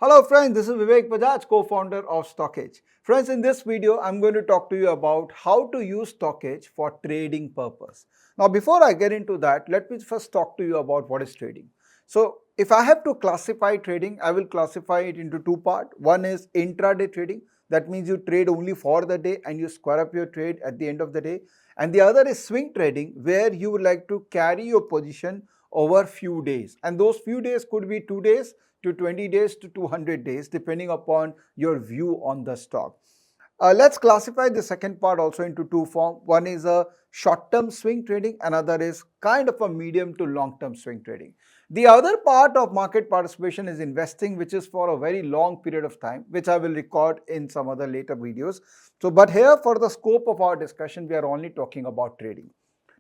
Hello friends, this is Vivek Bajaj, co-founder of StockEdge. Friends, in this video, I'm going to talk to you about how to use StockEdge for trading purpose. Now, before I get into that, let me first talk to you about what is trading. So, if I have to classify trading, I will classify it into two parts. One is intraday trading. That means you trade only for the day and you square up your trade at the end of the day. And the other is swing trading, where you would like to carry your position over few days. And those few days could be 2 days, to 20 days to 200 days, depending upon your view on the stock. Let's classify the second part also into two forms. One is a short-term swing trading, another is kind of a medium to long-term swing trading. The other part of market participation is investing, which is for a very long period of time, which I will record in some other later videos. But here, for the scope of our discussion, we are only talking about trading.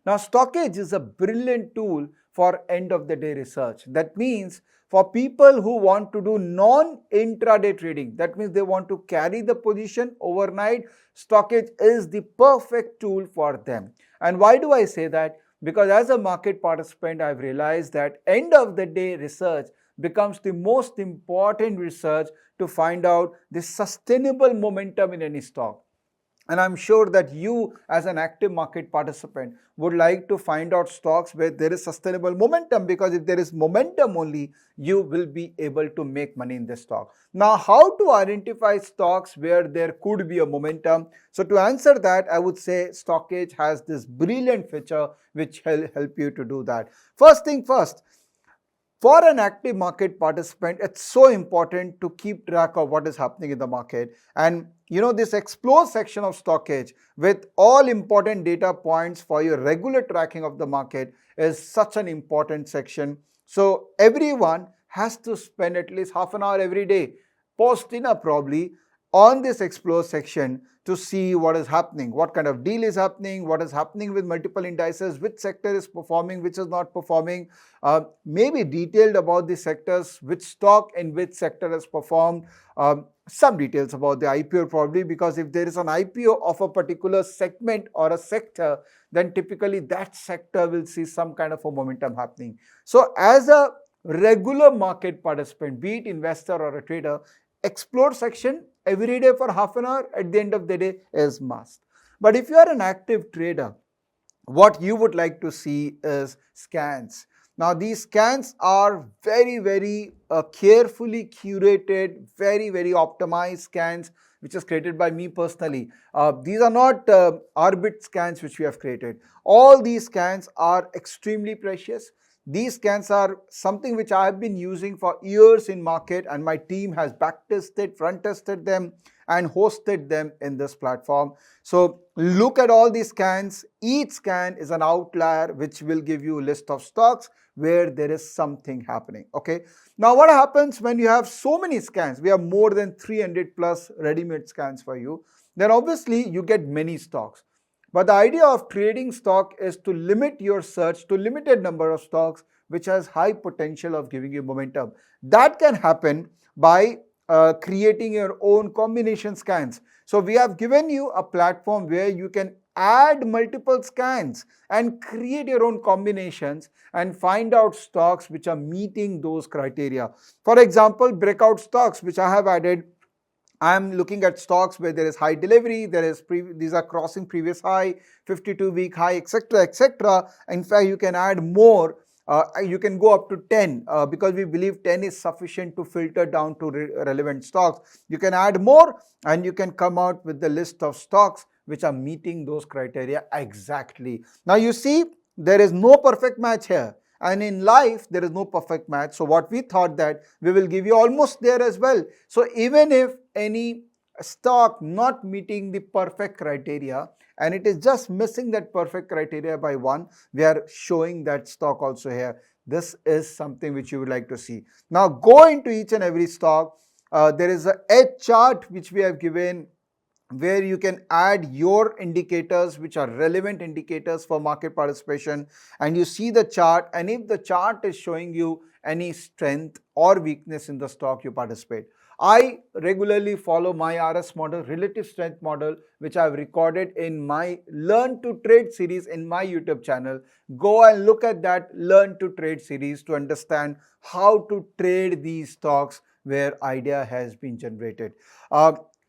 Now, StockEdge is a brilliant tool for end-of-the-day research. That means for people who want to do non-intraday trading, that means they want to carry the position overnight, StockEdge is the perfect tool for them. And why do I say that? Because as a market participant, I've realized that end-of-the-day research becomes the most important research to find out the sustainable momentum in any stock. And I'm sure that you, as an active market participant, would like to find out stocks where there is sustainable momentum, because if there is momentum only, you will be able to make money in this stock. Now, how to identify stocks where there could be a momentum? So to answer that, I would say StockEdge has this brilliant feature which will help you to do that. First thing first, for an active market participant, it's so important to keep track of what is happening in the market. And this explore section of StockEdge with all important data points for your regular tracking of the market is such an important section. So everyone has to spend at least half an hour every day, post dinner probably, on this explore section to see what is happening, what kind of deal is happening, what is happening with multiple indices, which sector is performing, which is not performing, maybe detailed about the sectors, which stock in which sector has performed, some details about the IPO probably, because if there is an IPO of a particular segment or a sector, then typically that sector will see some kind of a momentum happening. So as a regular market participant, be it investor or a trader, explore section every day for half an hour at the end of the day is must. But if you are an active trader, what you would like to see is scans. Now, these scans are very carefully curated, very optimized scans, which is created by me personally. These are not Arbit scans which we have created. All these scans are extremely precious. These scans are something which I have been using for years in market, and my team has backtested, front tested them and hosted them in this platform. So look at all these scans. Each scan is an outlier which will give you a list of stocks where there is something happening. Okay. Now what happens when you have so many scans? We have more than 300 plus ready-made scans for you. Then obviously you get many stocks. But the idea of trading stock is to limit your search to limited number of stocks which has high potential of giving you momentum. That can happen by creating your own combination scans. So we have given you a platform where you can add multiple scans and create your own combinations and find out stocks which are meeting those criteria. For example, breakout stocks which I have added. I'm looking at stocks where there is high delivery, these are crossing previous high, 52-week high, etc., etc. In fact, you can add more. You can go up to 10 because we believe 10 is sufficient to filter down to relevant stocks. You can add more and you can come out with the list of stocks which are meeting those criteria exactly. Now you see, there is no perfect match here. And in life, there is no perfect match. So what we thought that we will give you almost there as well. So even if any stock not meeting the perfect criteria and it is just missing that perfect criteria by one, we are showing that stock also here. This is something which you would like to see. Now go into each and every stock. There is a edge chart which we have given, where you can add your indicators which are relevant indicators for market participation, and you see the chart, and if the chart is showing you any strength or weakness in the stock, you participate. I regularly follow my RS model, relative strength model, which I've recorded in my Learn to Trade series in my YouTube channel. Go and look at that Learn to Trade series to understand how to trade these stocks where idea has been generated.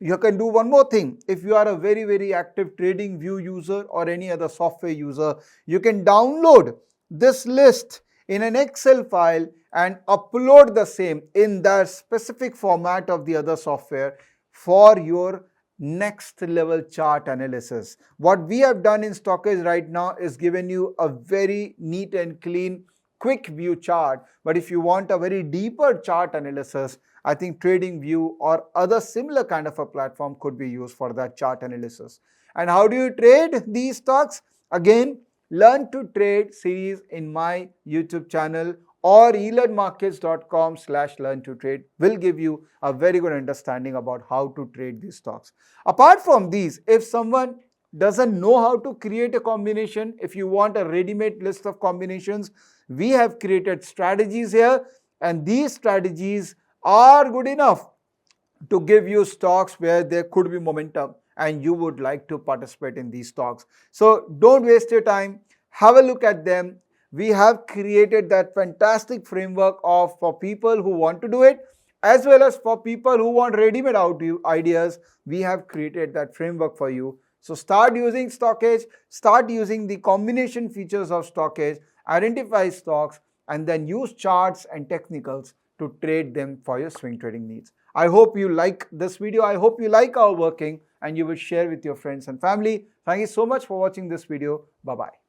You can do one more thing. If you are a very active TradingView user or any other software user, you can download this list in an Excel file and upload the same in the specific format of the other software for your next level chart analysis. What we have done in StockEdge right now is given you a very neat and clean quick view chart, but if you want a very deeper chart analysis, I think TradingView or other similar kind of a platform could be used for that chart analysis. And how do you trade these stocks? Again, Learn to Trade series in my YouTube channel or elearnmarkets.com/learn-to-trade will give you a very good understanding about how to trade these stocks. Apart from these, if someone doesn't know how to create a combination, if you want a ready-made list of combinations, we have created strategies here, and these strategies are good enough to give you stocks where there could be momentum and you would like to participate in these stocks. So don't waste your time. Have a look at them. We have created that fantastic framework for people who want to do it, as well as for people who want ready-made ideas. We have created that framework for you. So start using StockEdge, start using the combination features of StockEdge, identify stocks, and then use charts and technicals to trade them for your swing trading needs. I hope you like this video. I hope you like our working and you will share with your friends and family. Thank you so much for watching this video. Bye-bye.